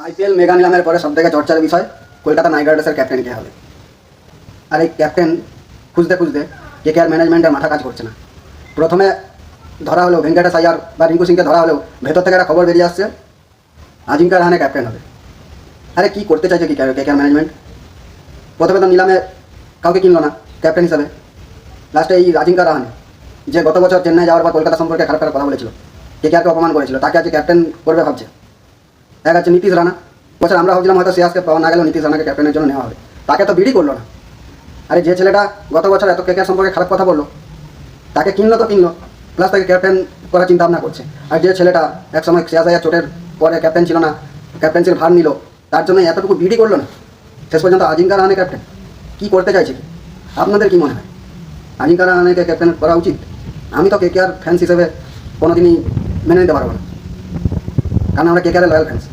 IPL mega নিলামের পরে সবথেকে চর্চার বিষয় কলকাতা নাইট রাইডার্সের ক্যাপ্টেন কে হবে। আর এই ক্যাপ্টেন খুঁজতে খুঁজতে কেকেআর ম্যানেজমেন্টের মাথা কাজ করছে না। প্রথমে ধরা হলো ভেঙ্কটেশ আয়ার বা রিঙ্কু সিংকে ধরা হলেও ভেতর থেকে একটা খবর বেরিয়ে আসছে আজিঙ্কা রাহানে ক্যাপ্টেন হবে। আরে কী করতে চাইছে কি কেকেআর ম্যানেজমেন্ট? প্রথমে তো নিলামে কাউকে কিনলো না ক্যাপ্টেন হিসাবে। লাস্টে এই আজিঙ্কা রাহানে, যে গত বছর চেন্নাই যাওয়ার পর কলকাতা সম্পর্কে খারাপ খারাপ কথা বলেছিল, কেকেআরকে অপমান করেছিল, তাকে আজকে ক্যাপ্টেন করবে ভাবছে। এক আছে নীতিশ রানা। বছর আমরা ভাবছিলাম হয়তো সিয়াসকে পাওয়া না গেলেও নীতিশ রানাকে ক্যাপ্টেনের জন্য নেওয়া হবে, তাকে তো বিড়ি করলো না। আরে যে ছেলেটা গত বছর এত কেকেআর সম্পর্কে খারাপ কথা বললো, তাকে কিনলো তো কিনলো, প্লাস তাকে ক্যাপ্টেন করার চিন্তা ভাবনা করছে। আর যে ছেলেটা একসময় সিয়াস আয়ার চোটের পরে ক্যাপ্টেন ছিল না, ক্যাপ্টেন্সির ভার নিল, তার জন্য এতটুকু বিড়ি করলো না, শেষ পর্যন্ত আজিঙ্কা রাহানে ক্যাপ্টেন। কী করতে চাইছে কি? আপনাদের কি মনে হয় আজিঙ্কা রাহানেকে ক্যাপ্টেন করা উচিত? আমি তো কেকেআর ফ্যান্স হিসেবে কোনোদিনই মেনে নিতে পারবো না, কারণ আমরা কেকেআরের লয়াল ফ্যান্স।